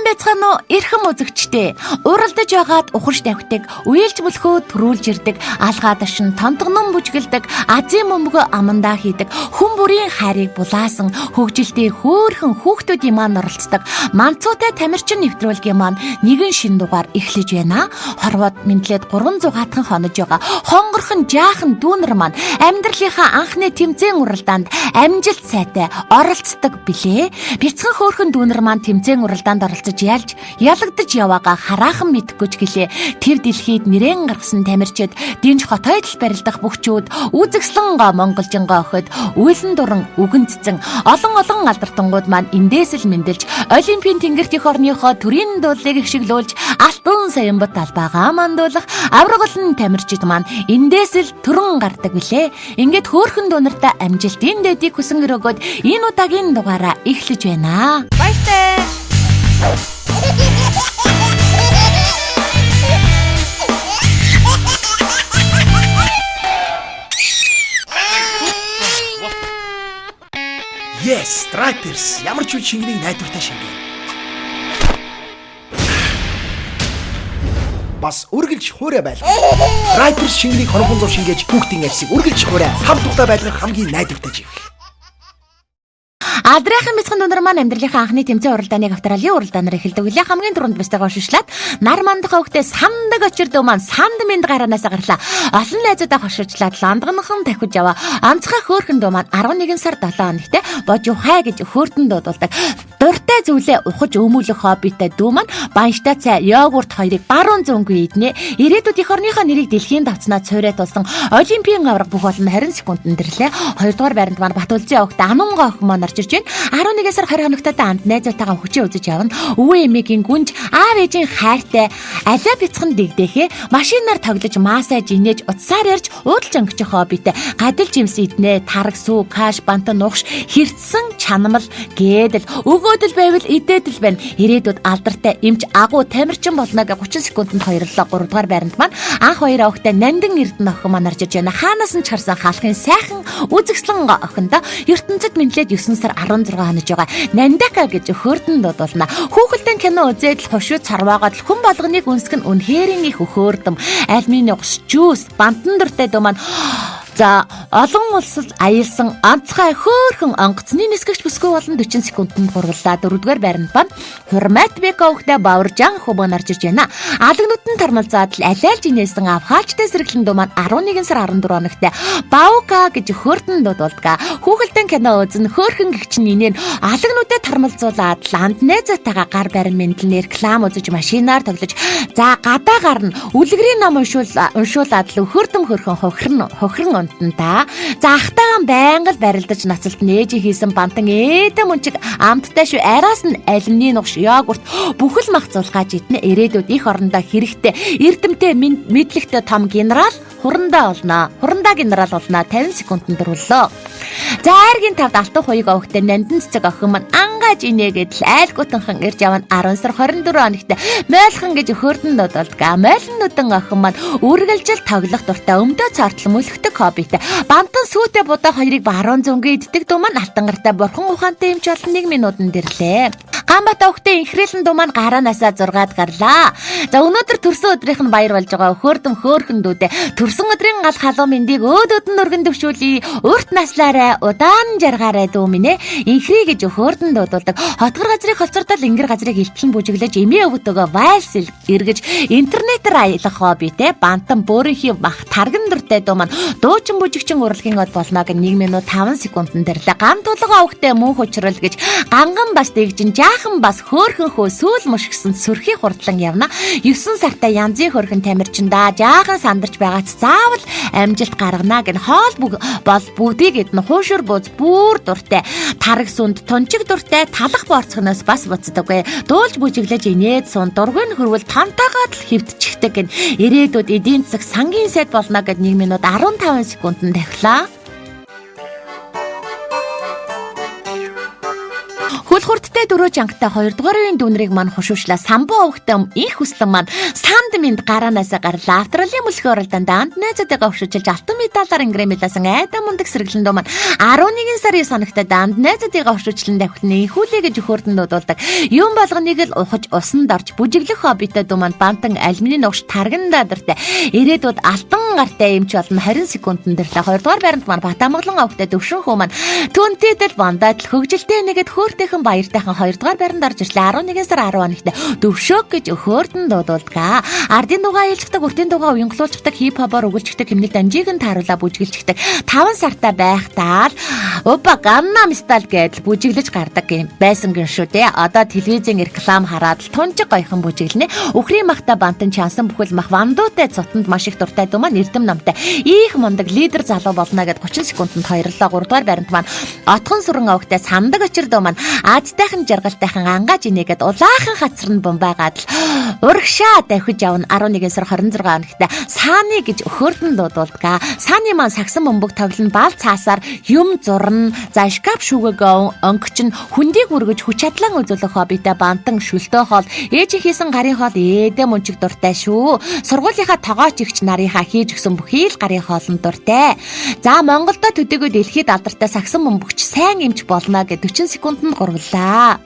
Сайн байцгаана уу эрхэм үзэгчдээ. Уралдаж байгаад ухарч тавьдаг, үеэлж мөлхөө төрүүлж ирдэг, алгаа дашин тонтгонон бүжгэлдэг, азийн мөмгөө амандаа хийдэг, хүн бүрийн хайрыг булаасан, хөгжилтэй хөөхөн хүүхдүүдийн маань оролцдог. Манцуутай тамирчин нэвтрүүлгийн маань нэгэн шин дугаар эхлэж байна. Хорвоод мэдлээд 300 хонож байгаа. Хонгорхон жаахан дүүнер маань амьдралынхаа анхны тэмцээн уралдаанд амжилт сайтай оролцдог билээ. Бяцхан хөөхөн дүүнер маань тэмцээн уралдаанд оролцож ялж ялагдаж яваагаа хараахан мэдэхгүй ч гэлээ. Тэв дэлхийд нэрэн гаргасан тамирчид, динж хотойд л барилдах бөхчүүд, үзэгслэн монголжингоо охид, үйлэн дуран үгэн цэцэн, олон алдартангууд маань эндээс л мэндэлж, Олимпийн тэнгэрт их орныхоо төрийн дуулыг хшиглүүлж, алтан саянбат талбайгаа мандуулах аврагын тамирчид маань эндээс л төрөн гардаг билээ. Ингээд хөөхөн дүүнертэй амжилтын дэдийг хүсэн өрөөгөөд энэ удаагийн дугаараа эхлэж байна. Баяртай. Yes, Stripers. Ямар ч үе шингэний найдвартай шингээ. Бас үргэлж хуурай байлгах. Stripers шингэний хонхон зур шингээж хүүхдийн альсыг үргэлж хуурай. Хав тухтай байлгах хамгийн найдвартай жив. Адрайхан бяцхан дүүнер маань амьдралынхаа анхны тэмцээн уралдааныг австралиа уралдаанаар эхэлдэг. Үлээ хамгийн түрүүнд бистайгаа шишлаад нар мандах хөвгтөө сандаг очирдөө маань санд мэд гараанаас гарлаа. Олон найзуудаа хошуучлаад ландганахан тавхиж яваа. Анцгай хөөхөн дүү маань 11 сар 7 хоногт бож ухай гэж хөөртөн дуудулдаг. Дуртай зүйлээ ухаж өмүүлэх хоббитэй дүү маань банштай цай, йогурт хоёрыг баруун зөнгүй иднэ. Ирээдүйд эх орныхоо нэрийг дэлхийн давцнаа цойроо тулсан Олимпийн авраг бүх олон 20 секундд дэрлээ. 2 дугаар байранд маань Батулзын огт Анунга охин маань орж ирж байна. 11 сар 20 хоногтой амт найзуудтайгаа хүчээ үзэж явна. Өвөө эмээгийн гүнж аав ээжийн хайртай алиа бяцхан дэгдэхээ машинаар тоглож маасаж инээж утсаар ярьж уудалж өнгөчих хоббитэй гадил жимс иднэ. Тараг сүү каш бантан нухш хэрцсэн чанамал гэдэл өгөөдөл байвал идээдэл байна. Ирээдүйд алдартай эмч агуу тамирчин болно гэж 30 секундэд хоёрлоо. 3 дугаар байранд маань анх хоёр охтой нандин эрдэнэ охин маань орж иж байна. Хаанаас нь ч харсан халахын сайхан үзэгслэн охиндоо ертөнцид мэдлээд 9 сар 16 хонож байгаа. Нандака гэж хөөртөн дуудулна. Хүүхэлдэйн кино үзээд л хошуу царваагаад хүн болгоныг үнсгэн үнэхэрийн их өхөөрдөм. Альмины ус жуус бантан дуртай дөө маань за олон улсад аялсан анцгай хөөхөн онгоцны нисгэгч бүсгүй болон 40 секундэд хургаллаа. 4 дугаар байранд байна. Хурмат Бекохтой Баваржан хубан орж иж байна. Алагнуудын тармалзаад л алиалж инээсэн авхаачтай сэргэлэн дөө маань 11 сар 14 хоногт Баука гэж хөөртөн дуудулдаг. Хүүхэлдэйн кино үзэн хөөхөн гэгчин инeen алагнуудаа тармалзуулаад ланд найзаатайгаа гар барин мэдлэн реклам үзэж машинаар тоглож за гадаа гарна үлгэрийн ном уншуулаад л хөөртөн хохирон та. За ахтайгаан байнга л барилдаж нацалт нээж хийсэн бантан эдэн мөнчиг амттай шүү. Араас нь алимны нугш йогурт бүхэл махцуулгаж иднэ. Ирээдүйд их орондоо хэрэгтэй эрдэмтэй мэдлэгтэй том генерал хурандаа олно. Хурандаа генерал болно. 50 секундэд дөрвөлөө. За айргийн тавд алтан хуйг өгөхтэй нандин цэцэг охин маань ангааж инээгээд л айлгуутанхан ирж явна. 10 сар 24 хоногт мойлхон гэж хөөртөн дуудулдаг. Мойлон нүдэн охин маань үргэлжил тоглох дуртай өмдөө цаартал мөлхтөг хоббитэй. Бантан сүйтэй будаа хоёрыг баруун зөнгөө иддэг дүү маань алтан гартай бурхан ухаантай эмч болон 1 минутанд ирлээ. Гамбат охтой инхрэлэн дүү маань гараанасаа 6-ад гарлаа. За өнөөдөр төрсөн өдрийнх нь баяр болж байгаа хөөрхөн дүүдээ төрсөн өдрийн гал халуун мэндийг өөдөөд нь өргөн дэвшүүлье. Урт наслаарай, удаан жаргаарай дүү минь ээ. Инхри гэж хөөрдөн дуудулдаг. Хотгор газрыг холцордол ингэр газрыг илтлэн бүжиглэж эмээ өвгтөөгөө вальс эргэж интернетээр аялах хоббитэй бантан бөөрийнхи мах тарган дуртай дүү маань дуучин бүжигчин урлагийн од болно гэж 1 минут 5 секундэд дэрлээ. Гам тулгаа өгтөө мөн хүчрэл гэж ганган бас дэгжин жаахан бас хөөхөн хөө сүүл мушгсан сүрхий хурдлан явна. 9 сартай янзын хөрхөн тамирчиндаа жаахан сандарч байгац заавал амжилт гаргана гэн хоол бол бүгдийг эдэн хуушур бууз бүр дуртай. Тараг сүнд тончиг дуртай талах борцгоноос бас буцдаггүй. Дуулж бүжиглэж инээд сун дургын хөрвөл тантаагаад л хөвдчихдэг гэн. Ирээдүйд эдийн засаг сангийн сайд болно гэд 1 минут 15 секундэд давхлаа. хүрттэй 4 жангтай 2 дугаар үеийн дүүнрийг маань хушуучлаа самбуу өвгтөм их хүслэн маань санд минь гараанаас гарлаа. Австралиа мөлхөө оролдонд анд найзуудаа хөшөөжилж алтан медалаар ингрэмэлсэн айда мундаг сэргэлэн дөө маань 11 сарын соногтой анд найзуудаа хөшөөчлөн давхилны ихүүлээ гэж өхөөртөнд дуудулдаг. Юм болгоныг л ухаж усанд орж бүжиглэх хоббитой дүү маань бантан альмины ногш таргандаа дуртай. Ирээдүйд алтан гартай эмч болно 20 секундэд дэрлээ. 2 дугаар байранд маань Батамглан овгтой төвшин хөө маань түнтэйдэл бандадл хөгжилтэй нэгэд хөөртэйхэн баяртайхан 2 дугаар байранд орж ирлээ. 11 сар 10 хоногт төвшөөг гэж өхөөртөн дуудулдаг. Ардын дугаа ээлждэг, өртийн дугаа уянгалуулждаг, хип-хопоор өгүүлждэг, хэмнэлт дамжийг нь тааруулаа бүжиглждэг. 5 сартай байхдаа Опа Gangnam Style гэдэл бүжиглэж гардаг юм байсан гин шүү дээ. Одоо телевизийн реклам хараад л тунжиг гойхон бүжиглэнэ. Өхрийн махта бантан чансан бүхэл мах вандуутай цутанд маш их дуртай дүү маань эрдэм намтай. Их мундаг лидер залуу болно гэд 30 секундэд хоёрлоо 3 дугаар байранд маань отхон сүрэн овгтай сандаг очир дөө маань аадтайхан жаргалтайхан ангааж инегээд улаахан хацар нь бомбаагаад л урагшаа давхиж явна. 11 сар 26 хоногт сааны гэж өхөөрдөн дуудулдаг. Сааны маань сагсан бөмбөг тоглон бал цаасаар юм зурна. За шкаф шүүгөө өнгөч нь хүндийг мөргөж хүч чадлан үзүүлэх хоббитэй бантан шүлтөө хоол ээж хийсэн гарын хоол ээдэ мөнчиг дуртай шүү. Сургуулийнхаа тогооч игч нарынхаа хийж өгсөн бүхий л гарын хоолн дуртай. За Монголдо төдийгүй дэлхийд алдартай сагсан бөмбөгч сайн эмч болно гэд 40 секундэд гурвлаа.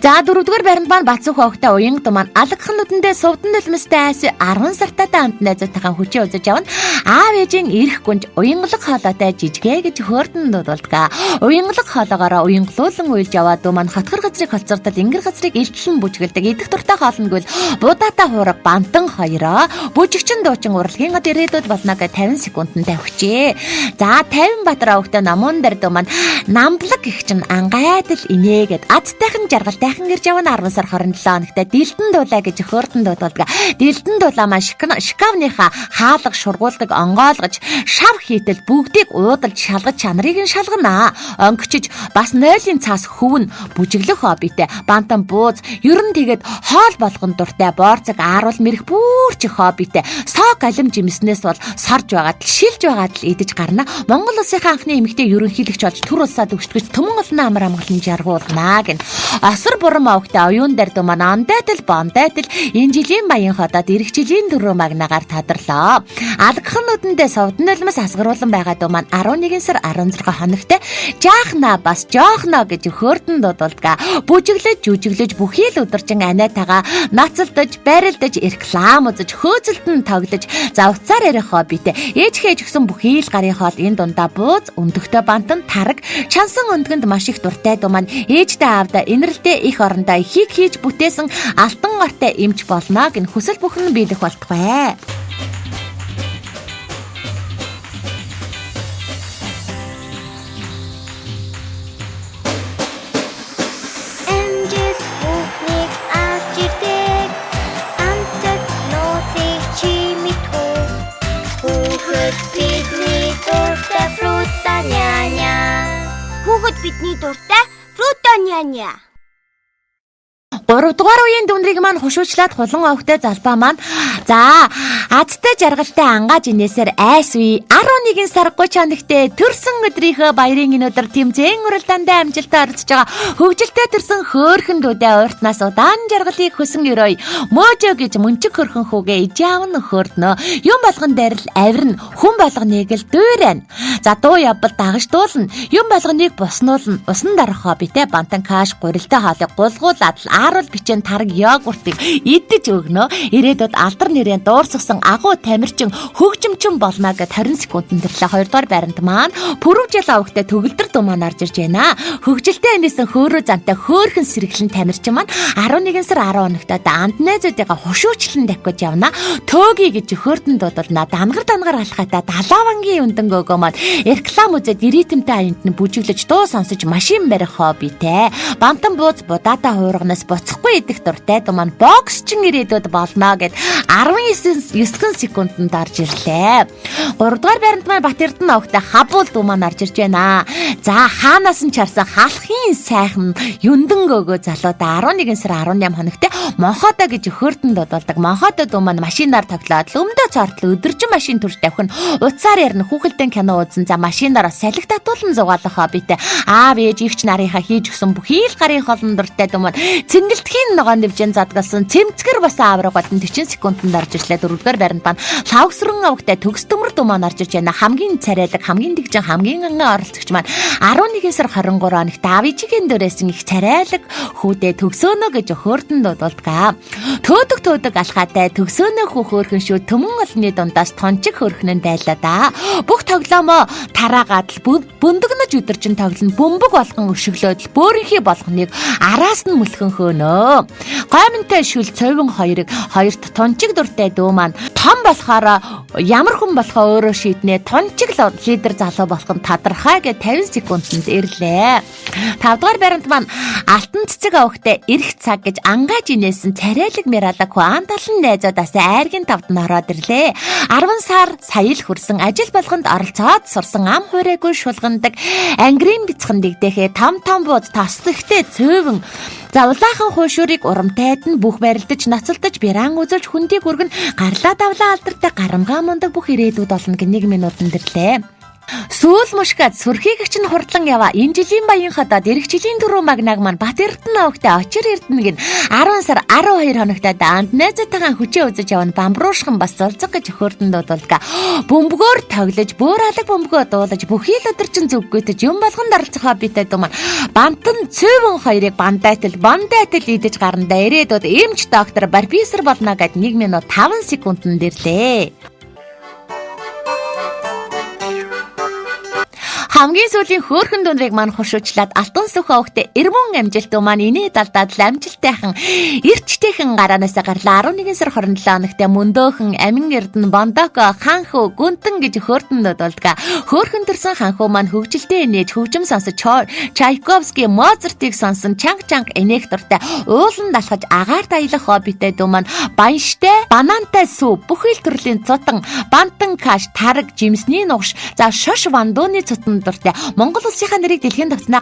За 4 дугаар байранд маань Бацүх овгтой уянг дуу маань алгах нүдэндээ сувдан нулимстай айс 10 сартаа анд найзуудтайхан хүчээ үзэж явна. Аав ээжийн эрх гүнж уянгалаг хоолойтой жижигэ гэж хөөрдөн дуудулдаг. Уянгалаг хоолоогоор уянгалуулан уйлж яваад дуу маань хотгор газрыг холцордол ингэр газрыг илтлэн бүжгэлдэг. Идэх дуртай хоолнгөл будаатай хуураг бантан хоёроо бүжигчин дуучин урлагийн гад ирээдүйд болно гэж 50 секундэд тавьчихжээ. За 50 Батар овгтой намуун дээр дуу маань намблаг гэх чинь ангайдл инээгээд адтайхан жаргалтайхан гэрж явна. 10 сар 27 хоногт дэлдэн дуулаа гэж өхөөртөн дуудулдаг. Дэлдэн дуулаа маань шкафныхаа хаалга шургуулдаг онгоолгож шав хийтэл бүгдийг уудалж шалгаж чанарыг нь шалгана. Өнгөчж бас нойлын цаас хөвн бүжиглэх хоббитэй бантан бууз ер нь тэгээд хоол болгон дуртай борцог ааруул мэрх бүрч хоббитэй соо галим жимснээс бол сорж байгаад шилж байгаад л идэж гарна. Монгол улсынхаа анхны эмэгтэй ерөнхийлөгч болж төр улсаа төвчгөж төмөн олон амар амгалан жаргуулнаа гэн. Асар бурам овгтой оюун дээр дуу маань андайтал бондайтал энэ жилийн баян хотод ирэх жилийн дөрөв магнагаар тодорлоо. Алгах нүдэндээ сувдан нулимс асгаруулan байгаа дуу маань 11 сар 16 хоногт жаахна бас жоохно гэж өхөөртөн дуудулдаг. Бүжиглэж жүжиглэж бүхий л өдөржин аниатагаа нацалдаж барилдаж реклам үзэж хөөцөлдөн тоглож за уцаар ярих хоббитэй ээж хийж өгсөн бүхий л гарын хоол энэ дундаа бууз өндөгтөө бантан тараг чансан өндгөнд маш их дуртай дуу маань ээжтэй аавда инэрлдээ их орондоо ихийг хийж бүтээсэн алтан гортой эмч болно гэн хүсэл бүхэн биелэх болтугай. Хүүхэд бидний дуртай фруто няня. 3 дугаар үеийн дүнрийг маань хушуучлаад хулан овгтой залбаа маань за азтай жаргалтай ангааж инээсээр айс үе 11 сар 30 хоногт төрсөн өдрийнхөө баярын өнөдөр тэмцээн уралдаандаа амжилтаа орцож байгаа хөгжилтэй төрсөн хөөрхөн дүүдээ ууртнаас удаан жаргалыг хүсэн өрөөй мөөжөө гэж мөнчиг хөрхөн хүүгээ ижаав нь хөрднө юм болгон дээр л авирна хүн болгоныг л дүүрэн за дуу явбал дагаждуулна юм болгоныг буснуулна усан дарах хоббитэй бантан каш гурилтай хоолыг гулгуулад бичэн тараг йогуртыг идэж өгнө. Ирээдүйд алдар нэрийн дуурсгсан агуу тамирчин хөгжимчин болно гэд 20 секундэд дэрлээ. 2 дугаар байранд маань пүрвжил овгтой төгөлдөр дуу маань орж ирж байна. Хөгжилтэй энэсэн хөөрөө зантай хөөрхөн сэргэлэн тамирчин маань 11 сар 10 хоногт анд найзуудыгаа хушуучлан давхиж явна. Төөги гэж өхөөртөн дуудулна. Дангар алхайтаа далавангийн өндөг өгөө маань реклам үзээд ритмтэй аянд нь бүжиглэж дуу сонсож машин барих хоббитэй. Бантан бууз будаатай хуурганаас буцахгүй идэх дуртай дуу маань боксчин ирээдүйд болно гэд 19 секундэд орж ирлээ. 3 дугаар байранд маань Батэрдэн овогтой хабуул дуу маань орж ирж байна. За хаанаас нь чарсан халахын сайхан юндан гөөгөө залуудаа 11 сар 18 хоногт Монхото гэж өхөртөнд дуудалдаг. Монхото дуу маань машинаар тоглоод өмдөө цортол өдөржин машин төрж тавих нь уцаар ярина хүүхэлдэйн кино үзэн за машинаар салхи татуулан зугаалах хоббитэй аав ээж эгч нарынхаа хийж өгсөн бүхий л гарын холон дуртай дуу маань цэнгэлтгийн ногоон дэвжэн задгалсан цэмцгэр бас авраг болон 40 секундэд орж ирлээ. 4 дугаар байранд маань лавсран овогтой төгс төмөр дуу маань орж ирж байна. Хамгийн царайлаг хамгийн дэгжин хамгийн ангаа оролцогч маань 11 сар 23 хоногт авижигийн дөрөөсөн их царайлаг хүүдээ төгсөөнө гэж өхөртөнд дуудалдаг. Төөдөг алхаатай төгсөөнө хүү хөөрхөн шүү төмөн олны дундаас тончиг хөөрхөн нь байлаа да. Бүх тоглоомоо тараагаад бүндгнэж өдөржин тоглоно. Бөмбөг болгон өшөглөөд бөөрийнхий болгоныг араас нь мөлхөн хөөнөө. Гомонтой шүл цовин хоёрт тончиг дуртай дуу маань том болохоор ямар хүн болохоо өөрөө шийднэ. Тончиг лидер залуу болох нь тодорхой гэж 50 секундэд ирлээ. 5 дугаар байранд маань алтан цэцэг овогтой эрх цаг гэж ангааж инээсэн царайлаг Миралаг Хуанталан найзуудаас айргийн тавд нь ороод ирлээ. 10 сар сая л хүрсэн ажил болгонд оролцоод сурсан ам хуурайгүй шулгандаг ангрийн бяцхан дэгдэхээ том бууз тосдогтэй цөөвөн за улаахан хуушурыг урамтайд нь бүх барилдаж нацалдаж биран үзүүлж хүндийг өргөн гарлаа давлаа алдартай гарамгаа мундаг бүх ирээдүйд олно гэх 1 минутанд ирлээ. Сүүл мушгад сүрхийгч нь хурдлан яваа энэ жилийн баян хотод эрх жилийн дөрөв магнаг маань Батэрдэн овогтой очир эрдэнэг нь 10 сар 12 хоногт даанд найзтайгаа хүчээ үзэж явна бамбруушхан бас зулцэг гэж өхөртөнд дуудалга. Бөмбөгөөр тоглож бөөр алаг бөмбөгөө дуулаж бүхий л өдөржин зөвгөйтөж юм болгонд оролцохоо битэй дуу маань бантан цөөвөн хоёрыг бандайтал идэж гаранда ирээдүйд эмч доктор профессор болно гэд 1 минут 5 секундэд ирлээ. Хамгийн сүүлийн хөөрхөн дүнрийг маань хуршуучлаад алтан сүх овогтой эрмэн амжилт дуу маань инээ далдаад ламжилтайхан эрчтэйхэн гараанаас гарлаа 11 сар 27 хоногт мөндөөхэн амин эрдэн бондоко ханху гүнтэн гэж хөөртөнд дуудалга. Хөөрхөн төрсөн ханху маань хөгжилтэй нээж хөгжим сонсож Чайковский Моцартыг сонсон чанга энех дуртай уулан далхаж агаар таялах хоббитэй дуу маань баянштай банантай сүү бүхэл төрлийн цутан бантан каш тараг жимсний нугш за шош вандууны цутан дуртай Монгол улсынхаа нэрийг дэлхийн тавцнаа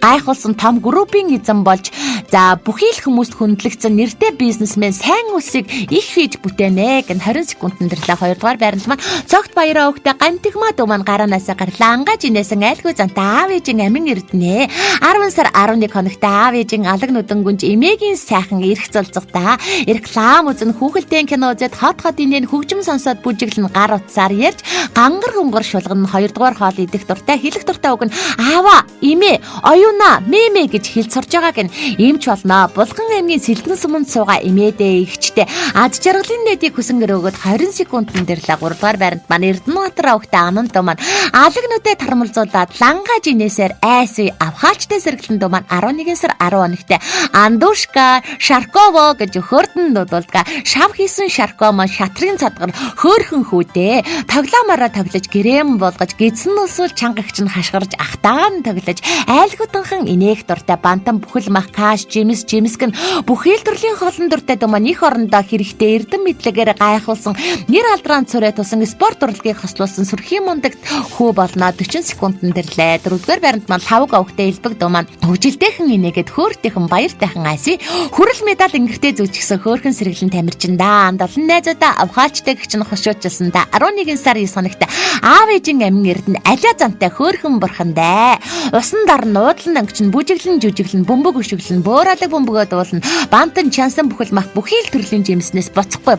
гайхуулсан том группийн эзэн болж за бүхий л хүмүүст хүндлэгдсэн нэртэй бизнесмен сайн үлсийг их хийж бүтээнэ гэн 20 секундэд ирлээ. 2 дугаар байранд маань цогт баяраа өгтө гантигма дуу маань гараанаас гарлаа ангааж инээсэн айлгүй зантай аав ээжийн амин эрдэнэ 10 сар 11 хоногт аав ээжийн алаг нүдэнгүнж эмээгийн сайхан эрх зулцгата реклам үзэн хүүхэлдэйн кино үзээд хот инээн хөгжим сонсоод бүжиглэн гар утсаар ярьж гангар хунгар шулган 2 дугаар хоол идэх дуртай хэлэх дуртай үг нь аава эмээ оюуна мэмэ гэж хэлж сурж байгааг нь эмч болно. Булган аймгийн сэлгэн суманд суугаа эмээдээ ихчтэй ад жаргалын нэдийг хүсэнгэр өгөөд 20 секундэд ирлээ. 3 дугаар байранд маань Эрдэнэбаатар овогтой анан дуу маань алагнуудаа тармалзуулаад лангааж инээсээр айс үй авхаачтай сэргэлэн дуу маань 11 сар 10 хоногт Андушка Шаркова гэж өхөртөнд дуудалга. Шав хийсэн Шаркова маань шатрын цадгар хөөхөн хүүдээ тоглоомороо тоглож грэм болгож гидсэн усул чангагч нь хашгирж ахтаан тоглож айлгуудынхан инээх дуртай бантан бүхэл мах каш жимсгэн бүхэл төрлийн холон дуртай дуу маань их орондоо хэрэгтэй эрдэм мэдлэгээр гайхуулсан нэр алдран цорой тусан спорт урлагийг хослуулсан сүрхийн мундаг хүү болно 40 секундэд ирлээ. 4-р байранд маань 5 овогтой элбэг дуу маань хөгжилтэйхэн инээгээд хөөртэйхэн баяртайхан айси хүрэл медаль ингэртэй зүүжгсэн хөөрхөн сэргэлэн тамирчин да андолн найзуудаа авхаачтай гэгч нь хошуучсан да 11 сар 9 хоногт аав ээжийн амин эрдэнд алиа зантай хөөрхөн бурхандаа усан дар нуудлан ангич нь бүжиглэн жүжиглэн бөмбөг өшөглөн бөөралэг бөмбөгөө дуулна бантан чансан бүхэл мах бүхий л төрлийн жимснээс боцохгүй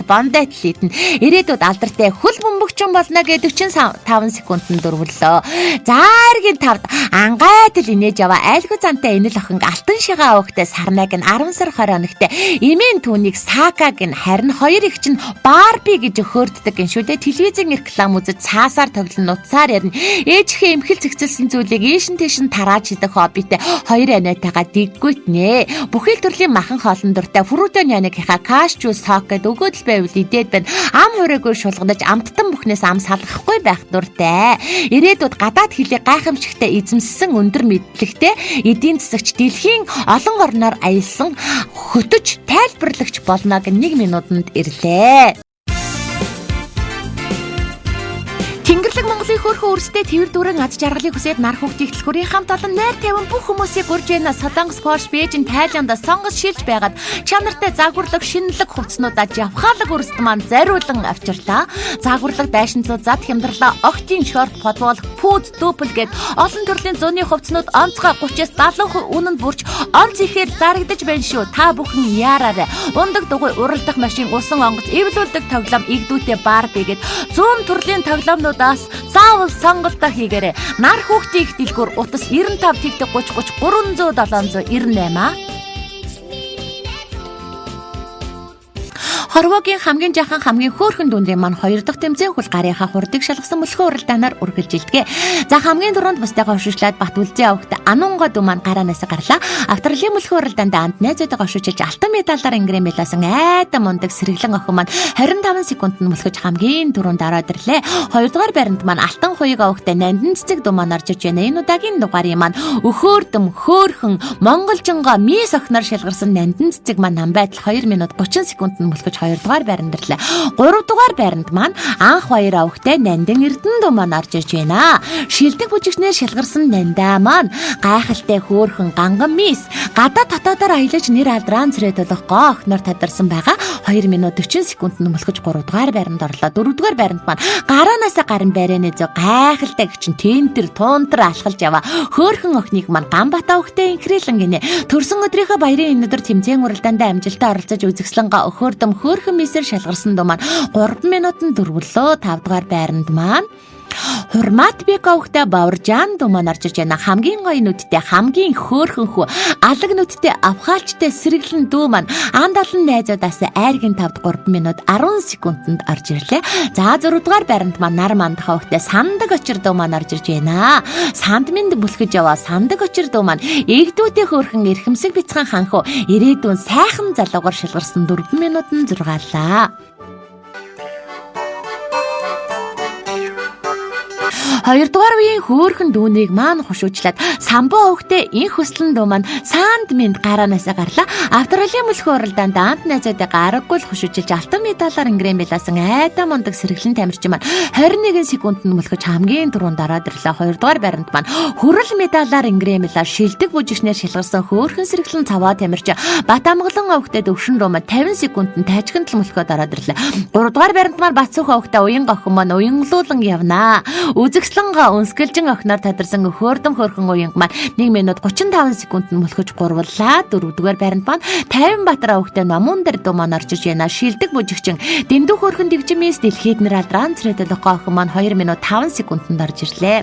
бандайтл хийдэн ирээдүйд алдартай хөл бөмбөгчин болно гэж 45 секундэд дөрвөллөө. Зааргийн тавд ангайтл инээж яваа айлгүй зантай энэл охин алтан шигаа өгтэй сарнаг нь 10 сар 20 хоногт эмийн түүнийг сакаг нь харин хоёр их чинь барби гэж өхөөрддөг гин шүү дээ. Телевизэн реклам үзэж цаасаар тоглон нутсаар ярина. ээжийнхээ эмхэл зэгцэлсэн зүйлийг ийшин тийшин тарааж идэх хоббитэй хоёр анаатайгаа дэггүйтнэ. Бүхэл төрлийн махан хоолн дуртай фрутон янагийнхаа кашчу сок гэд өгөөдөл байвал идээд байна. Ам хүрээгүй шулгадаж амттан бүхнээс ам салгахгүй байх дуртай. Ирээдүйд гадаад хэлийг гайхамшигтай эзэмссэн өндөр мэдлэгтэй эдийн засагч дэлхийн олон орноор аялсан хөтөж тайлбарлагч болно гэх 1 минутанд ирлээ. Тэнгэрлэг Монголын хөөрхөн өрсөдөө тэвэр дүүрэн аз жаргалыг хүсээд нар хүүхдийн хөтөлбөрийн хамт олон найр тавин бүх хүмүүсийг урьж байна. Солонгос, Польш, Бээжин, Тайландаас сонгож шилж байгаад чанартай загварлаг, шинэлэг хувцснуудаа жавхаалаг өрсөд маань зариулан авчирлаа. Загварлаг, дайшинцууд, зад хямдралаа, октийн шорт, футбол, пүүз, дүүпл гээд олон төрлийн зуны хувцснууд онцгой 30-70% үнэнд бүрч онц ихээр зарагдаж байна шүү. Та бүхэн яараарай. Ундаг дугуй уралдах машин, усан онгоц, эвлүүлдэг тоглоом, игдүүтэй бар бигээд 100 төрлийн тоглоомнуудаас заавал сонголтоо хийгээрэй. Нар хүүхдийн их дэлгүүр утас 95 тэгтэг 30 30 300 798. Хорвогийн хамгийн жахан хамгийн хөөрхөн дүндрийн маань 2 дахь тэмцээн хөл гарынхаа хурдыг шалгасан мөлхөө уралдаанаар үргэлжилдэг. За хамгийн түрүүнд бусдайгаа өвшүүлээд Бат үлзий авахт Анунга дүү маань гараанаас гарлаа. Австралиа мөлхөө уралдаанд анд найзуудаа өвшүүлж алтан медалаар ингрэмэлсэн айдан мундаг сэргэлэн охин маань 25 секундэд мөлхөж хамгийн түрүүнд ороод ирлээ. 2 дугаар баримт маань алтан хуйг авахт Нандин цэцэг дүү маань орж иж байна. Энэ удаагийн дугаарыг маань өхөөрдөм хөөрхөн монголжинго мис охиноор шалгарсан Нандин цэцэг маань нам байтал 2 минут 30 секундэд мөлхөж 2 дугаар байранд ирлээ. 3 дугаар байранд маань анх баяр авахтай Нандин Эрдэнэ дүү маань орж иж байна. Шилдэг бүжигчнэр шалгарсан Нандаа маань гайхалтай хөөрхөн ганган мис гадаа дотоодоор аялаж нэр алдран цэрэ төлөх гоо охиноор тадарсан байгаа. 2 минут 40 секундэд мөлхөж 3 дугаар байранд орлоо. 4 дугаар байранд маань гараанаасаа гарын байрны зөө гайхалтай гिचэн тентэр тунтар алхалж яваа. Хөөрхөн охиныг маань Ганбат авахтай инхрэлэн гинэ. Төрсөн өдрийнхөө баярын өнөдөр тэмцээн уралдаанд амжилтаа оролцож үзэсгэлэнга өхөөрдөм хөөрхөн мисэр шалгарсан дөө маань 3 минутанд дөрвөлөө. 5 дугаар байранд маань Хурмат бек авахтай Баваржан дүү маань орж иж байна. Хамгийн гоё нүдтэй хамгийн хөөрхөн хүү алаг нүдтэй авхаалчтай сэргэлэн дүү маань анд олон найзуудаас айргийн 5-д 3 минут 10 секундэд орж ирлээ. За 6 дугаар байранд маань нар мандах авахтай Сандаг очир дүү маань орж иж байна. Сандминд бүлхэж яваа Сандаг очир дүү маань эгдүүтэй хөөрхөн эрхэмсэг бяцхан ханхуу ирээдүйн сайхан залуугаар шалгарсан 4 минутанд 6-лаа. 2 дугаар үеийн хөөрхөн дүүнийг маань хушуучлаад самбо өвгтэй инх хөслөн дүү маань Сандминд гараанаас гарлаа. Австралиа мөлхөө уралдаанд ант найзуудаа гараггүй л хушуужилж алтан медалаар ингрэмэлсэн айдаа мундаг сэргэлэн тамирчин маань 21 секундэд мөлхөж хамгийн түрүүнд ороод ирлээ. 2 дугаар баримт маань хүрэл медалаар ингрэмэлээ шилдэг бүжигчнэр шилгарсан хөөрхөн сэргэлэн цаваа тамирчин Батамглан өвгтэй дөвшин дүү маань 50 секундэд тажигт л мөлхөд ороод ирлээ. 3 дугаар баримт маань Бацөх өвгтэй уян охин маань уянлуулан явнаа. Үзэгслэнга өнсгөлжин охиноор тадарсан хөөрдөм хөөрхөн уянг маань 1 минут 35 секундэд мөлхөж 3-лаа. 4-р байранд маань 50 Батар өвгтэй номон дээр дуу маань орж иж байна. Шилдэг бүжигчин дэндүү хөөрхөн дивжимээс дэлхийд нэр алдран цэрэдэг охин маань 2 минут 5 секундэд орж ирлээ.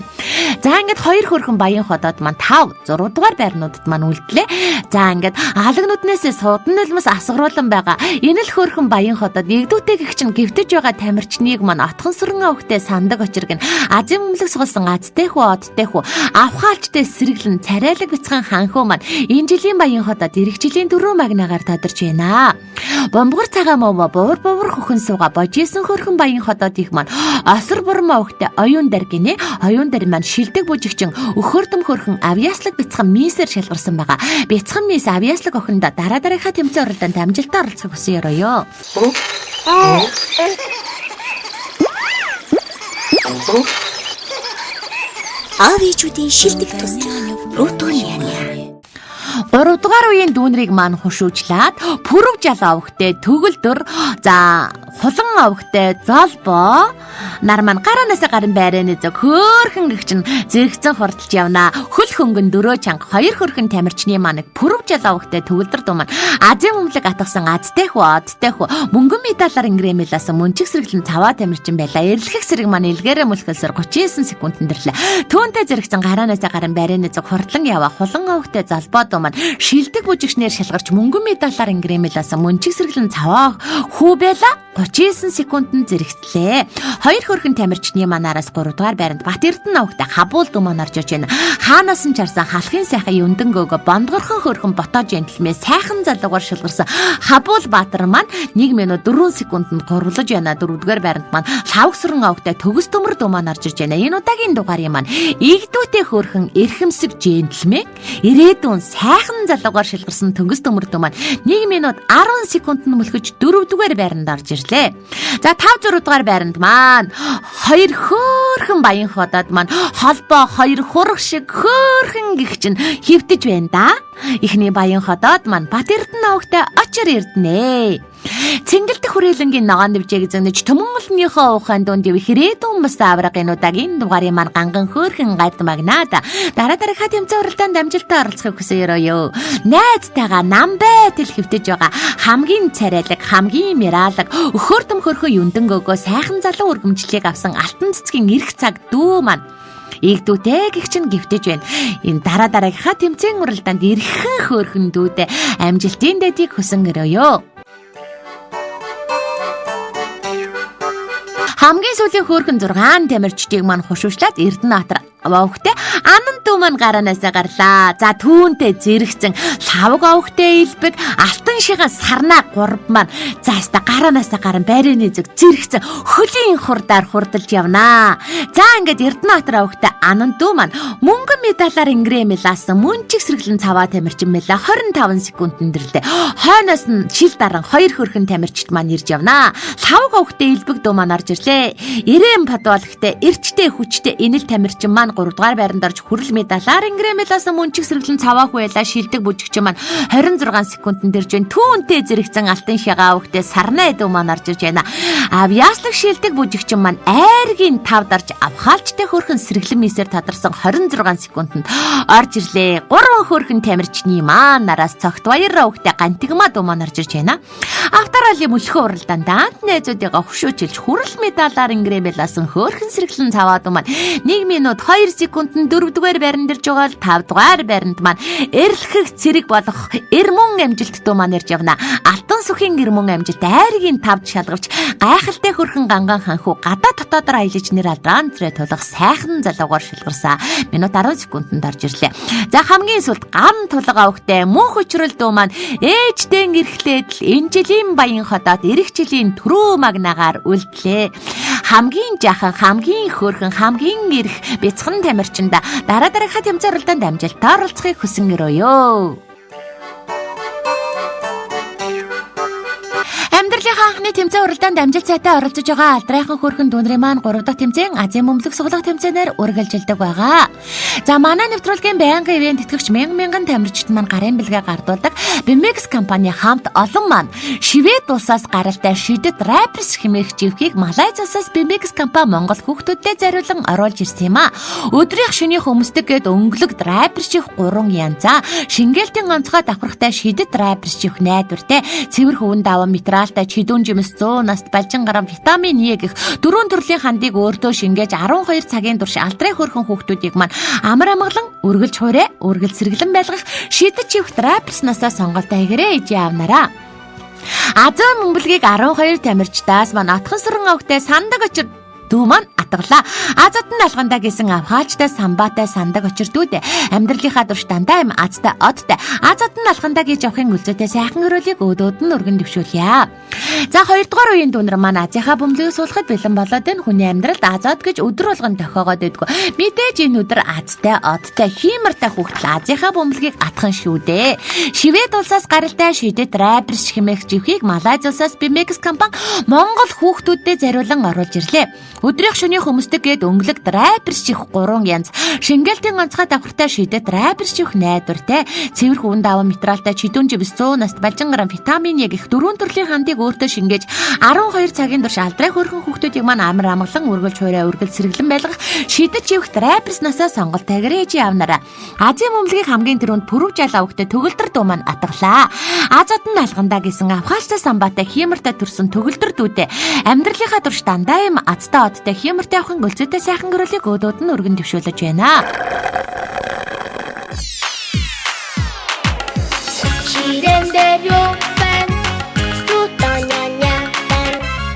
За ингээд 2 хөөрхөн баян ходоод маань 5 6-р байрнуудад маань үлдлээ. За ингээд алаг нүднээс судан нулимс асгаруулan байгаа. Энэ л хөөрхөн баян ходоод эгдүүтэй гихчин гівтэж байгаа тамирчныг маань отхон сүрэн өвгтэй Сандаг очир гэн Азийн өмнөлөг сугалсан азтай хүү одтай хүү авхаалчтай сэргэлэн царайлаг бяцхан ханхуу маань энэ жилийн баян ходоод эх жилийн 4 магнагаар тодорч байна. Бомбгор цагаан мов буур хөхөн сууга божисэн хөрхөн баян ходоод их маань осор бурмаа өвгтэй оюун дар гинэ. Оюун дар маань шилдэг бүжигчин өхөрдөм хөрхөн авьяаслаг бяцхан мисээр шалгарсан байгаа. Бяцхан мис авьяаслаг охинда дараа дараагийн тэмцээн уралдаанд амжилтаа оролцох хүсэн ёроё. Авичүүдийн шилдэг туслах Рутонианя. 3 дугаар үеийн дүүнрийг маань хушуучлаад пүрв жал авахтай төгөлдөр за хулан авахтай золбоо нар маань гараанаас гарын байрны зөв хөөрхөн гихчин зэрэгцэн хурдалж явна. Хөл хөнгөн дөрөө чанга 2 хөрхөн тамирчны маань пүрв жал авахтай төгөлдөр дүү маань Азийн өмнөлөг атгсан азтай хүү одтай хүү мөнгөн медалаар ингрэмэлсэн мөнчиг сэргэлэн цаваа тамирчин байлаа. Эрлэх сэрэг маань илгээрээ мөлхөлсөр 39 секундэд ирлээ. Түүнтэй зэрэгцэн гараанаас гарын байрны зөв хурдлан яваа хулан авахтай золбоо дүү маань шилдэг бүжигчнэр шалгарч мөнгөн медалаар ингрэмэлсэн мөнчиг сэргэлэн цаваа хүү байла. 39 секундэд зэрэгтлээ. 2 хөрхөн тамирчны манараас 3 дугаар байранд Батэрдэн навагтай Хабуул Дүмэн орж иж байна. Хаанаас нь чарсан халахын сайхан Юндэнгөөгө бондгорхон хөрхөн ботоо жентльмээ сайхан залуугаар шилгэрсэн Хабуул Баатар маань 1 минут 4 секундэд гурвлаж байна. 4 дугаар байранд маань Лавгсран авагтай Төгс Төмөр Дүмэн орж иж байна. Энэ удаагийн дугаарын маань игдүүтэй хөрхөн эрхэмсэг жентльмээ ирээдүйн сайхан залуугаар шилгэрсэн Төгс Төмөр Дүмэн 1 минут 10 секундэд мөлхөж 4 дугаар байранд орж ирлээ. За 5 6 дугаар байранд маань 2 хөөрхөн баян хотод маань холбоо 2 хурах шиг хөөрхөн гих чинь хөвтөж байна да. Эхний баян хотод маань Батэрдэн навагтай очир эрдэнэ. Цэнгэлдэх хүрээлэнгийн ногоон дэвжээг зэгнэж төмөнлөнийхөө ухаан дунд ив хэрээдүүн бас аврагын удаагийн дугаарын маань ганган хөөрхөн гад магнаад дарааха тэмцээн уралдаанд амжилттай оролцохыг хүсээрөөё. Найзтайгаа намбай тэл хөвтөж байгаа хамгийн царайлаг, хамгийн мираалаг, өхөөрдөм хөрхөн Юндэнгөөгөө сайхан залуу өргөмжлийг авсан алтан цэцгийн эрх цаг дүү маань игдүүтэй гих чинь гівтэж байна. Энэ дараагийнхаа тэмцээн уралдаанд эрхэн хөөрхөн дүүдээ амжилтын дэдийг хүсэн өрөөё. Хамгийн сүүлийн хөөрхөн 6 тамирчдыг маань хушуучлаад Эрдэнэтбаатар авахтай Анан Дүмэн гараанаас гарлаа. За түүнтэй зэрэгцэн лавг авахтай Илбэг алтан шигаан сарнаа 3 маань зааста гараанаас гарan байрны зүг зэрэгцэн хөлийн хурдаар хурдалж явнаа. За ингээд Эрдэнэтбаатар авахтай Анан Дүмэн мөнгөн медалаар ингрэмэлаасан мөнчиг сэргэлэн цаваа тамирчин мэлээ 25 секундэд ирлээ. Хойноос нь шил даран 2 хөрхөн тамирчид маань ирж явнаа. Лавг авахтай Илбэг Дүмэн орж ирлээ. Ирэм подволхтэй эрчтэй хүчтэй энэл тамирчин маань 3 дугаар байранд орж хүрэл медалаар ингрэмэлаасан мөнчиг сэргэлэн цаваа хуйлаа шилдэг бүжигч маань 26 секундэд ирж байна. Түүнтэй зэрэгцэн алтан шигаа авахтай Сарнаа Дүү маань орж ирж байна. Авьяаслаг шилдэг бүжигч маань айргийн 5 дарж авхаалчтай хөрхөн сэргэлэн мисээр тадарсан 26 секундэд орж ирлээ. 3 хөрхөн тамирчны маань нараас цогт баяр авахтай Гантигма Дүү маань орж ирж байна. Авторалын мөлхөө уралдаанд ант найзуудыгаа хөшөөжилж хүрэл медалаар ингрэмэлаасан хөөрхөн сэргэлэн цаваа Дүү маань 1 минут 2 секундэд 4 дугаар байранд ирж байгаа 5 дугаар байранд маань эрлэхэг цэрэг болох Эрмөн амжилт Дүү маань ирж явна. Алтан сүхийн Эрмөн амжилт айргийн 5 шалгавч гайхалтай хөрхөн ганган ханхуу гадаа дотоодоор аялж нэр алдаан зэрэг тулах сайхан залуугаар шилгэрсэн. Минут 10 секундэд орж ирлээ. За хамгийн сүүлд гам тулга авахтай мөн хүчрэл Дүү маань ээждэн эрхлээд л энэ жилийн баян хотод эх жилийн төрөө магнагаар үлдлээ. Хамгийн жахан, хамгийн хөөрхөн, хамгийн эрх бяцхан тамирчинда дараагийнхаа тэмцээн уралдаанд амжилттай оролцохыг хүсэн өрөөё. Амьдралынхаа анхны тэмцээн уралдаанд амжилт сайтай оролцож байгаа алдрайхан хөрхөн дүүнрийн маань 3 дахь тэмцээн Азийн мөмлөг суглах тэмцээнээр үргэлжилдэг байгаа. За манай нэвтрүүлгийн байнгын ивент тэтгэгч мянган тамирчид маань гарын бэлгээ гардуулдаг Бимекс компани хамт олон маань Швед улсаас гаралтай шидэт Райперс хэмээх живхийг Малайз улсаас Бимекс компани Монгол хүүхдүүдэд зориулан оруулж ирсэн юм а. Өдрийн шөнийн хүмүүсдэг гээд өнгөлөг Райперс чих 3 янзаа шингээлтийн онцгой давхархтай шидэт Райперс чих найдвартай цэвэр хөвөн даван материалтай чидүүн жимс 100 наст балжин гарам витамин Е гэх 4 төрлийн хандыг өөртөө шингээж 12 цагийн турш алдрын хөрхөн хүүхдүүдийг маань амар амгалан үргэлж хуурай үргэлж сэргэлэн байлгах шидэт живхт Райперс насаа сонголтоо хийгэрэй ижи авнараа. Азийн мөмбөлгийг 12 тамирчдаас маань отхон сөрөн авахтай сандаг очир Дүү маань атгалаа. Азатын алгандаа гэсэн авхаачтай самбаатай сандаг очирдүүд амьдралынхаа турш дандаа юм азтай одтай азатын алгандаа гэж авахын үлзэтэй сайхан өрөөлийг өөдөөд нь өргөн дэвшүүлье. За 2 дугаар үеийн дүүнэр маань Азийнхаа бөмбөлийг суулгахад бэлэн болоод энэ хүний амьдралд азад гэж өдөр болгон тохиогоод байдгүй. Мэдээж энэ өдөр азтай одтай хиймэртэй хүүхдэл Азийнхаа бөмбөлгийг атхан шүү дээ. Швед улсаас гаралтай шидэт Райперс хэмээх живхийг Малайз улсаас Бимекс компани Монгол хүүхдүүдэд зориулан оруулж ирлээ. Өдрийн шөнийн хүмүүсдэг гээд өнгөлөг Райперс чих 3 янз шингээлтийн онцгой давхартай шидэт Райперс чих найдвартай цэвэр хөвөн даван материалтай чидүүн живс 100 наст балжин гарам витамин Е гэх 4 төрлийн хандыг өөртөө шингээж 12 цагийн турш алдрын хөрхөн хүүхдүүдийг маань амар амгалан үргэлж хуурай үргэлж сэргэлэн байлгах шидэт живхт Райперс насаа сонголт тавьгэрэж явнараа. Азийн мөмлөгийг хамгийн түрүүнд пүрэв жал авахтай төгөлдөр Дүү маань атгалаа. Азатын алгандаа гэсэн авхаачтай самбаатай хиймэртэй төрсөн төгөлдөр дүүдээ амьдралынхаа турш дандаа юм азтай одтой хиймэртэй авахын гөлцөтэй сайхан гөрөлийг өөдөөд нь өргөн дэвшүүлж байна. Ширэн дээр юу байна? Зүтоняня байна.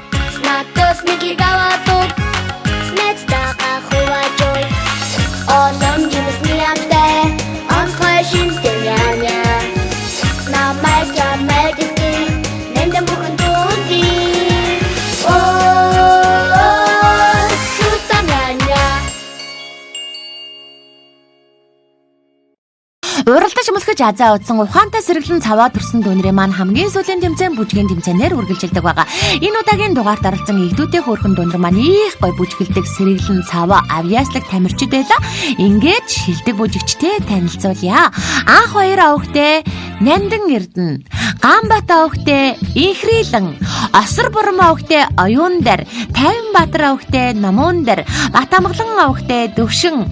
Уралдаж мөлхөж азаа утсан ухаантай сэргэлэн цаваа төрсөн дүүнрээ маань хамгийн сүүлийн тэмцээн бүжгийн тэмцээнээр үргэлжилдэг байгаа. Энэ удаагийн дугаарт оролцсон игдүүтэй хөөрхөн дүүнэр маань их гой бүжгэлдэг сэргэлэн цаваа авьяаслаг тамирчид байла. Ингээд шилдэг бүжигчтэй танилцуулъя. Анх хоёр авахтай Няндан Эрдэнэ, Ганбат авахтай Инхрилэн, Осор Бурам авахтай Оюундар, Тайванбаатар авахтай Номуундар, Батамгалан авахтай Дөвшин,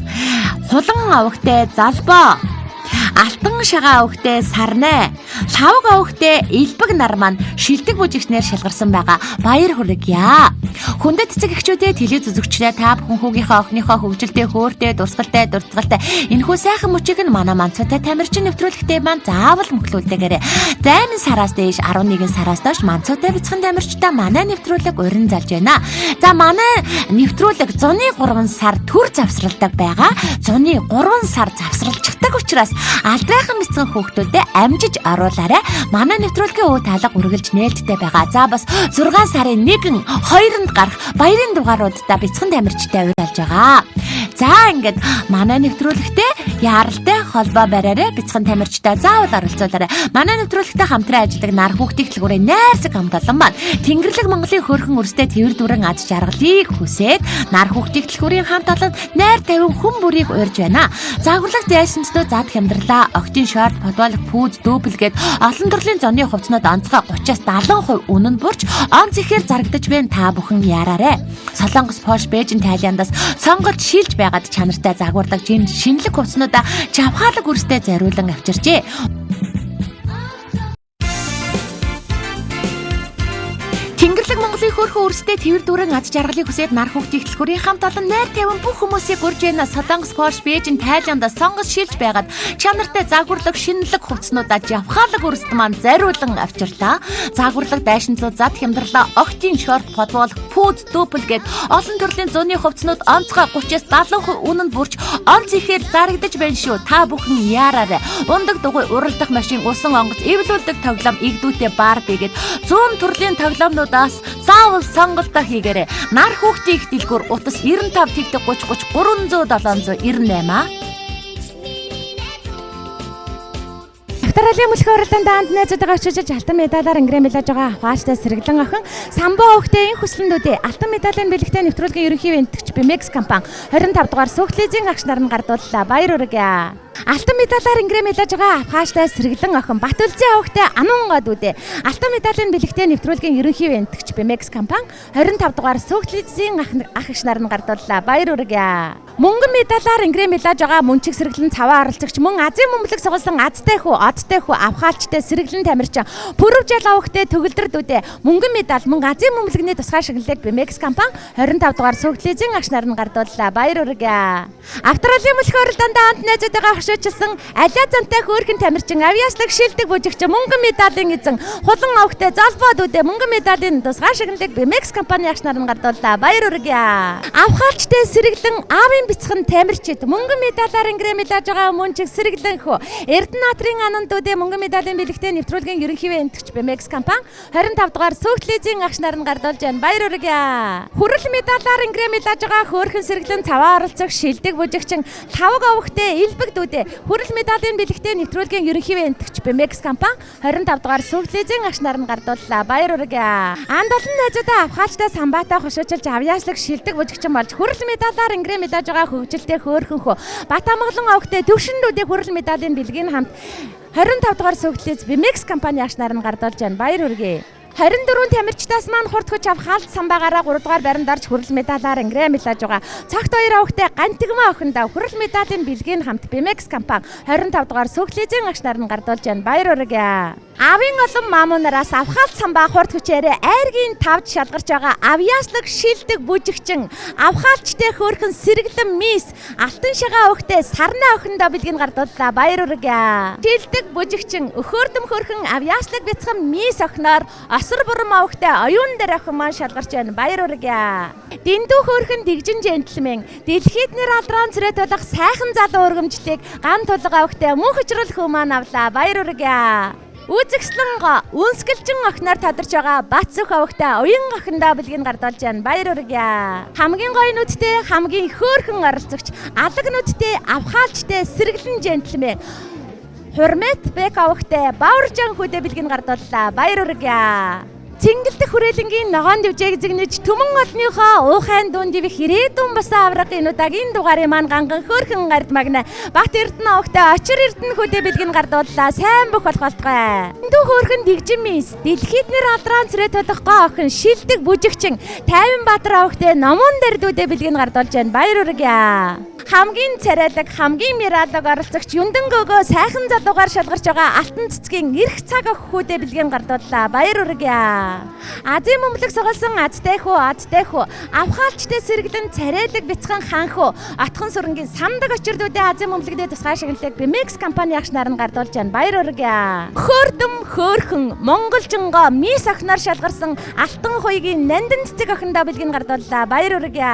Хулан авахтай Залбоо, Алтан Шагаа авахтай Сарнай, Лавг авахтай Илбэг нар маань шилдэг бүжигчнэр шалгарсан байгаа. Баяр хүргье. Хүндэт цэцэг эхчүүдээ телевиз үзэгчдээ та бүхэн хүүгийнхээ охиныхоо хөгжилтэй хөөртэй дурсгалтай дурцгалтай энэхүү сайхан мөчийг нь манай манцуутай тамирчин нэвтрүүлэгтээ маань заавал мөхлүүлдээгээрэй. 8 сараас дээш 11 сараас доош манцуутай бяцхан тамирчтай манай нэвтрүүлэг урин залж байна. За манай нэвтрүүлэг зуны 3 сар төр завсралдаг байгаа. Зуны 3 сар завсралждаг учраас алдрайхан бяцхан хүүхдүүдэд амжиж оруулаарай. Манай нэвтрүүлгийн өө таалга үргэлж нээлттэй байгаа. За бас 6 сарын 1-н 2-нд гарах баярын дугааруудаа бяцхан тамирчтай уриалж байгаа. За ингээд манай нэвтрүүлэгтээ яаралтай холбоо бариарай. Бяцхан тамирчтай заавал оролцуулаарай. Манай нэвтрүүлэгтээ хамтран ажилладаг нар хүүхдийн дэлгүүрийн найрсаг хамт олон маань Тэнгэрлэг Монголын хөөрхөн өрстэй тэвэр дүрэн аз жаргалыг хүсээд нар хүүхдийн дэлгүүрийн хамт олон найр тавин хүн бүрийг урьж байна. Загварлаг зайсанцдөө зад хямдралаа, октийн шорт, подвалх, пүүз, дүүбэл гээд олон төрлийн зоны хувцснууд онцгой 30-70% үнэн бурч онц ихээр зарагдаж байна. Та бүхэн яраарэ. Солонгос, Польш, Бээжин, Тайландаас сонгож шилж байгаад чанартай загварлаг шинэлэг хувцснуудаа жавхаалаг үрстэй зориулан авчирчээ. Тэнгэрлэг Монголын хөөрхөн өрстэй тэвэр дүрэн аз жаргалыг хүсээд нар хүүхдийн дэлгүүрийн хамт олон найр тавин бүх хүмүүсийг урьж байна. Солонгос, Польш, Бээжин, Тайландаас сонгож шилж байгаад чанартай загварлаг шинэлэг хувцснуудаа жавхаалаг өрсөд маань зориулан авчирлаа. Загварлаг дайшинцууд зад хямдралаа, октийн шорт, подвалх, пүүз, дүүбэл гээд олон төрлийн зуны хувцснууд онцгой 30-70% үнэнд бүрч онц ихээр зарагдаж байна шүү. Та бүхэн яараарай. Ундаг дугуй уралдах машин, усан онгоц, эвлүүлдэг тоглоом, игдүүтэй бар бигээд 100 төрлийн тоглоомнуудаас заавал сонголтоо хийгээрэй. Нар хүүхдийн их дэлгүүр утас 95 тэгдэг 30 30 300 798. Австралиа мөлхөө уралдаанд даанд найзуудаа очиж алтан медалаар ингрэм билж байгаа Афааштай сэргэлэн охин самбо хөвгтэй энэ хүслэндүүдээ алтан медалийн бэлэгтэй нэвтрүүлгийн ерөнхий вентгч Бимекс компани 25 дугаар Сүхлэзийн агш нар нь гардууллаа. Баяр хүргье. Алтан медалаар ингрэм билж байгаа Афааштай сэргэлэн охин Батүлзийн хөвгтэй Ануунгаа дүүдээ алтан медалийн бэлэгтэй нэвтрүүлгийн ерөнхий вентгч Бимекс компани 25 дугаар Сүхлэзийн агш нар нь гардууллаа. Баяр хүргье. Мөнгөн медалаар ингрэм билж байгаа мөнчиг сэргэлэн цаваа оролцогч мөн Азийн мөмлөг сугалсан азтай хүү одтой хүү авхаалчтай сэргэлэн тамирчин Пүрэв жал авахтай төгөлдөр дүүдээ мөнгөн медаль мөн Азийн мөмлөгний тусгай шагналыг Бимекс компани 25 дугаар Сүхлэзийн агш нар нь гардууллаа. Баяр хүргье. Австралийн мөлхөө уралдаанд даанд найзуудаа хөшөөчилсөн алиа зантай хөөрхөн тамирчин авьяаслаг шилдэг бүжигч мөнгөн медалийн эзэн хулан авахтай залбоо дүүдээ мөнгөн медалийн тусгай шагналыг Бимекс компани агш нар нь гардууллаа. Баяр хүргье. Авхаалчтай сэргэлэн аавын бяцхан тамирчид мөнгөн медалаар ингрэм билж байгаа мөнчиг сэргэлэн хөө Эрдэнэтрийн анан дүүдээ мөнгөн медалийн бэлэгтэй нэвтрүүлгийн ерөнхий вентгч Бимекс компани 25 дугаар Сүхлэзийн агш нар нь гардуулж байна. Баяр хүргье. Хүрэл медалаар ингрэм билж байгаа хөөрхөн сэргэлэн цаваа оролцох шилдэг бүжигчин Лавг авахтай Илбэг дүүдээ хүрэл медалийн бэлэгтэй нэвтрүүлгийн ерөнхий вентгч Бимекс компани 25 дугаар Сүхлэзийн агш нар нь гардууллаа. Баяр хүргье. Анд олон найзуудаа Афгаачтай самбаатай хошоочилж авьяаслаг шилдэг бүжигчин болж хүрэл медалаар ингрэм билж байгаа хөгжилтэй хөөрхөн хөө Батамгалан авахтай Төвшин дүүдээ хүрэл медалийн бэлгийн хамт 25 дугаар Сүхлэз Бимекс компани агш нар нь гардуулж байна. Баяр хүргье. 24 тамирчдаас маань хурд хүч авах хаалт самбаагаараа 3 дугаар баримд орж хүрэл медалаар ингрэм билж байгаа. Цагт хоёр авахтай Гантигмаа охиндаа хүрэл медалийн бэлгийн хамт Бимекс компани 25 дугаар Сүхлэзийн агш нар нь гардуулж байна. Баяр хүргье. Авийн олон маамуунараас авхаалт самбаа хурд хүчээрээ айргийн тавж шалгарч байгаа авьяаслаг шилдэг бүжигчин авхаалчтай хөөрхөн сэргэлэн мис алтан шагаа өгтэй Сарнай охиндоо бэлгийн гардууллаа. Баяр хүргье. Шилдэг бүжигчин өхөөрдөм хөөрхөн авьяаслаг бяцхан мис охиноор Осор Бурам авахтай Оюундар охин маань шалгарч байна. Баяр хүргье. Дэндүү хөөрхөн дэгжин жентльмен дэлхийд нэр алдран цэрэ тулах сайхан залуу өргөмжлийг ган тулга авахтай мөн хөчрөл хүү маань авлаа. Баяр хүргье. Үзэгслэн үнсгэлжин охиноор тодорч байгаа Бацөх овогтой уян охиндоо бэлгийг гардуулж байна. Баяр хүргье. Хамгийн гоё нүдтэй, хамгийн хөөрхөн оролцогч, алаг нүдтэй, авхаалчтай, сэргэлэн жентльмен Хурмет Бек овогтой Баваржан хөдөө бэлгийг гардууллаа. Баяр хүргье. Цэнгэлдэх хүрээлэнгийн ногоон дэвжээг зэгнэж түмэн олныхоо уухайн дунд дивэх ирээдүйн баса аврагын удаагийн дугаарыг маань ганган хөөрхөн гард магна Бат Эрдэнэ овогтой очир Эрдэнэ хөдөө бэлгийг гардууллаа. Сайн бүх болох болтугай. Дүү хөөрхөн дэгжин мис дэлхийд нэр алдрaan цэрэ тодохгоо охин шилдэг бүжигчин Тайванбаатар овогтой номон дээр дүүдээ бэлгийг гардуулж байна. Баяр хүргье. Хамгийн царайлаг, хамгийн миралаг оролцогч Юндан гөгөө сайхан залуугаар шалгарч байгаа Алтан цэцгийн эрх цаг өх хөдөө бэлгийн гардууллаа. Баяр хүргье. Азийн мөмлөг соголсон азтай хүү авхаалчтай сэргэлэн царайлаг бяцхан хаан хүү отхон сүрэнгийн самдаг очирдүүдээ Азийн мөмлөгдөө тусгай шагналыг Бимекс компани ягш наран гардуулж байна. Баяр хүргье. Хөөрдөм хөөрхөн монголжингоо мис охиноор шалгарсан Алтан хуйгийн нандин цэцэг охиндоо бэлгийн гардууллаа. Баяр хүргье.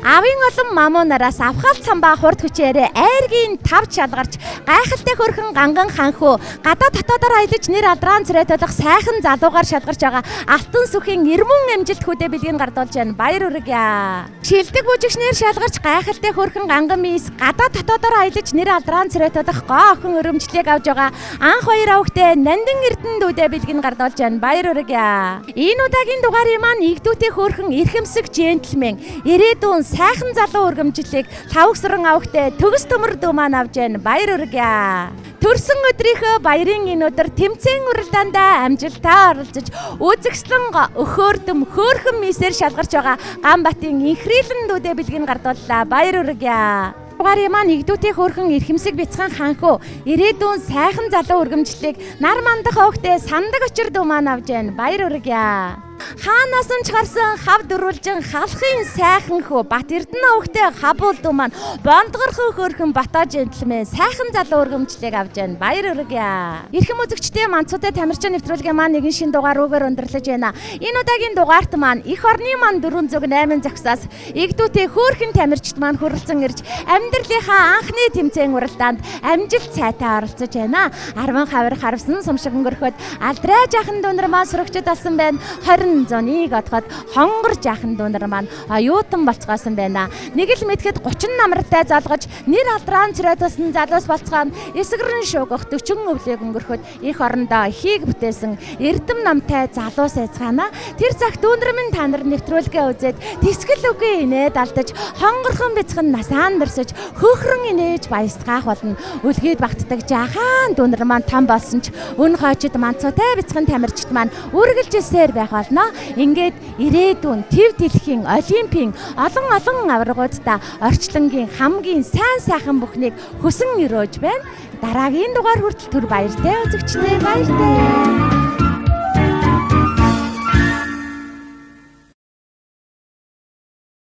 Авийн олон мамуунараас авхаалт самбаа хурд хүчээрээ айргийн тав шалгарч гайхалтай хөрхөн ганган ханхүү гадаа дотоодоор аялаж нэр алдрaan цэрэ тодох сайхан залуугаар шалгарч байгаа Алтан сүхийн эрмэн амжилт хөдөө бэлгийг гардуулж байна. Баяр хүргье. Шилдэг бүжигчнэр шалгарч гайхалтай хөрхөн ганган мис гадаа дотоодоор аялаж нэр алдрaan цэрэ тодох гоо охин өрөмжлийг авж байгаа анх хоёр авогтэй нандин эрдэнэ дүүдээ бэлгийг гардуулж байна. Баяр хүргье. Энэ удаагийн дугаарыг маань игдүүтэй хөрхөн эрхэмсэг жентльмен ирээдүйн сайхан залуу өргөмжлийг тавгсран авогтэй төгс төмөр дүү маань авж байна. Баяр хүргье. Төрсөн өдрийнхөө баярын энэ өдөр тэмцээн уралдаандаа амжилтаа оролцож үзэгслэн өхөөрдөм хөөрхөн мисээр шалгарч байгаа Ганбатын инхрийлэн дүүдээ бэлгийг гардууллаа. Баяр хүргье. Дугаарыг маань игдүүтэй хөөрхөн эрхэмсэг бяцхан ханхүү ирээдүйн сайхан залуу өргөмжлийг нар мандах овогтой сандаг очир дүү маань авж байна. Баяр хүргье. Хаанаас нь ч гарсан хав дөрвөлжин халахын сайхан хөө Бат Эрдэнэ овогтой хабуул дүү маань бондгорхон хөөрхөн батаа жентльмен сайхан залуу өргөмжлийг авж байна. Баяр хүргье. Эрхэм үзэгчдээ манцуутай тамирчин нэвтрүүлгийн маань нэгэн шин дугаар руугаар өндөрлөж байна. Энэ удаагийн дугаарт маань эх орны маань 408 зохисоос игдүүтэй хөөрхөн тамирчид маань хүрэлцэн ирж амьдралынхаа анхны тэмцээн уралдаанд амжилт сайтай оролцож байна. 10 хавар харвсан сумшиг өнгөрөхөд алдрай жаахан дүүнэр маань сурагчид болсон байна. 20 зоныг отоход хонгор жаахан дүүнэр маань оюутан болцгоосон байна. Нэг л мэдхэд 30 намартай залгаж нэр алдрaan цэрэ тусан залуус болцгоо эсгэрэн шуугах 40 өвлөг өнгөрөхөд их орондоо эхийг бүтээсэн эрдэм намтай залуус эцгаана. Тэр цагт дүүнэр минь та нар нэвтрүүлгээ үзээд тэсгэл үгүй инээд алдаж хонгорхон бяцхан насаан дэрсэж хөхрөн инээж баясгаах болно. Үлгээд багтдаг жаахан дүүнэр маань там болсон ч өн хойчид манцуутай бяцхан тамирчид маань үргэлжилсээр байх болно. Ингээд ирээдүйн төв дэлхийн олимпийн олон аваргуудаа орчлонгийн хамгийн сайн сайхан бүхнийг хүсэн өрөөж байна. Дараагийн дугаар хүртэл түр баяртай үзэгчдээ баяртай.